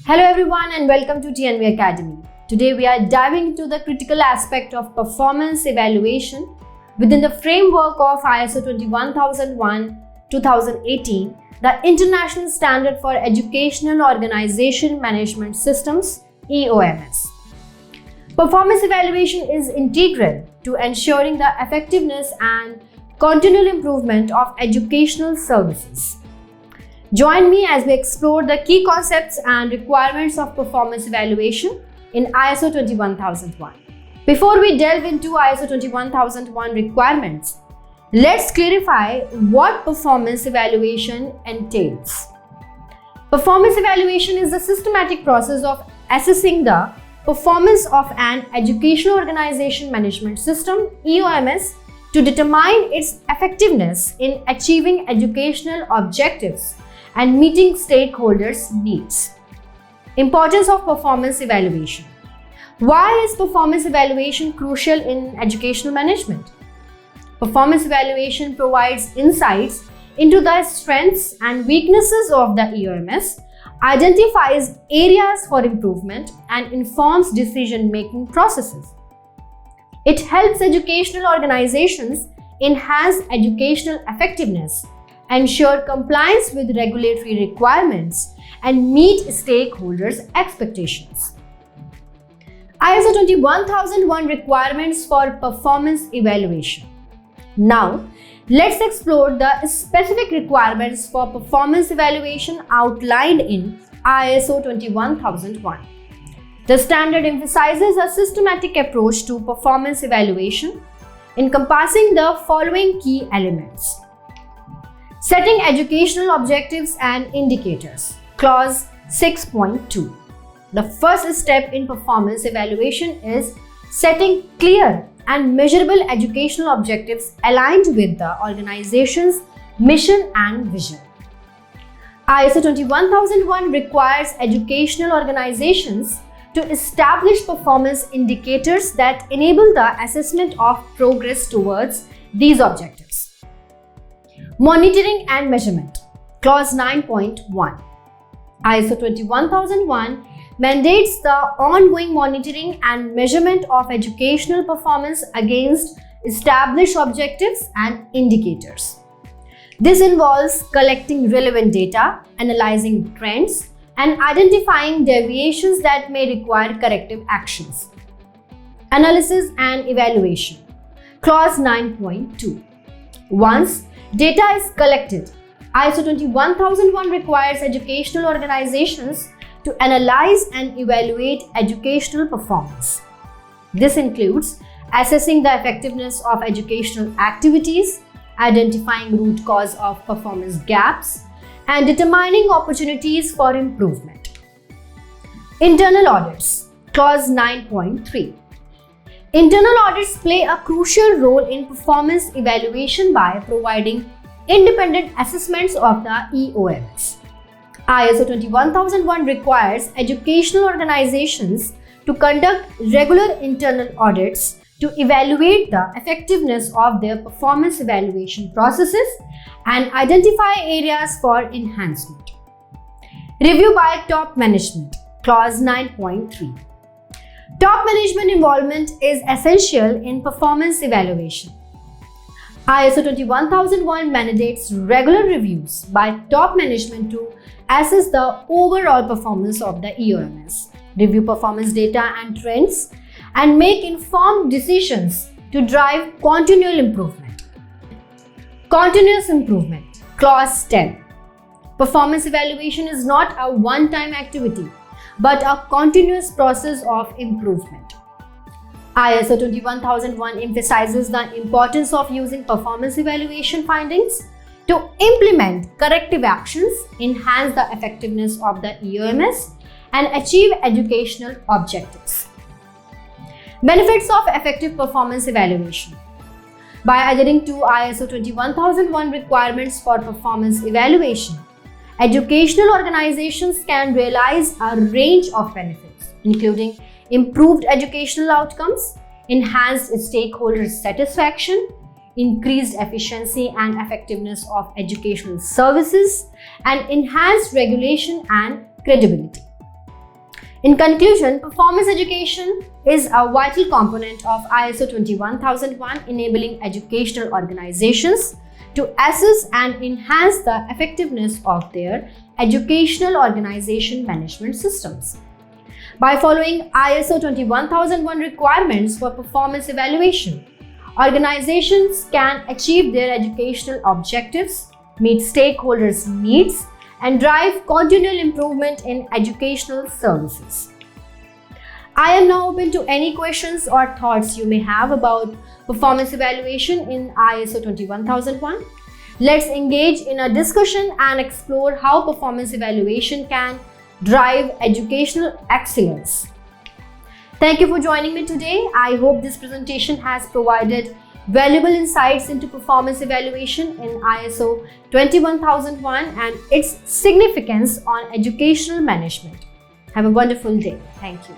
Hello everyone and welcome to TNV Academy. Today we are diving into the critical aspect of performance evaluation within the framework of ISO 21001-2018, the International Standard for Educational Organization Management Systems, EOMS. Performance evaluation is integral to ensuring the effectiveness and continual improvement of educational services. Join me as we explore the key concepts and requirements of performance evaluation in ISO 21001. Before we delve into ISO 21001 requirements, let's clarify what performance evaluation entails. Performance evaluation is the systematic process of assessing the performance of an educational organization management system, EOMS, to determine its effectiveness in achieving educational objectives and meeting stakeholders' needs. Importance of performance evaluation. Why is performance evaluation crucial in educational management? Performance evaluation provides insights into the strengths and weaknesses of the EOMS, identifies areas for improvement, and informs decision-making processes. It helps educational organizations enhance educational effectiveness, ensure compliance with regulatory requirements, and meet stakeholders' expectations. ISO 21001 requirements for performance evaluation. Now, let's explore the specific requirements for performance evaluation outlined in ISO 21001. The standard emphasizes a systematic approach to performance evaluation, encompassing the following key elements. Setting educational objectives and indicators. Clause 6.2. The first step in performance evaluation is setting clear and measurable educational objectives aligned with the organization's mission and vision. ISO 21001 requires educational organizations to establish performance indicators that enable the assessment of progress towards these objectives. Monitoring and measurement. Clause 9.1. ISO 21001 mandates the ongoing monitoring and measurement of educational performance against established objectives and indicators. This involves collecting relevant data, analyzing trends, and identifying deviations that may require corrective actions. Analysis and evaluation. Clause 9.2. Once data is collected, ISO 21001 requires educational organizations to analyze and evaluate educational performance. This includes assessing the effectiveness of educational activities, identifying root cause of performance gaps, and determining opportunities for improvement. Internal audits. Clause 9.3. Internal audits play a crucial role in performance evaluation by providing independent assessments of the EOMS. ISO 21001 requires educational organizations to conduct regular internal audits to evaluate the effectiveness of their performance evaluation processes and identify areas for enhancement. Review by top management. Clause 9.3. Top management involvement is essential in performance evaluation. ISO 21001 mandates regular reviews by top management to assess the overall performance of the EOMS, review performance data and trends, and make informed decisions to drive continual improvement. Continuous improvement. Clause 10. Performance evaluation is not a one-time activity, but a continuous process of improvement. ISO 21001 emphasizes the importance of using performance evaluation findings to implement corrective actions, enhance the effectiveness of the EOMS, and achieve educational objectives. Benefits of effective performance evaluation. By adhering to ISO 21001 requirements for performance evaluation, educational organizations can realize a range of benefits, including improved educational outcomes, enhanced stakeholder satisfaction, increased efficiency and effectiveness of educational services, and enhanced regulation and credibility. In conclusion, performance education is a vital component of ISO 21001, enabling educational organizations to assess and enhance the effectiveness of their educational organization management systems. By following ISO 21001 requirements for performance evaluation, organizations can achieve their educational objectives, meet stakeholders' needs, and drive continual improvement in educational services. I am now open to any questions or thoughts you may have about performance evaluation in ISO 21001. Let's engage in a discussion and explore how performance evaluation can drive educational excellence. Thank you for joining me today. I hope this presentation has provided valuable insights into performance evaluation in ISO 21001 and its significance on educational management. Have a wonderful day. Thank you.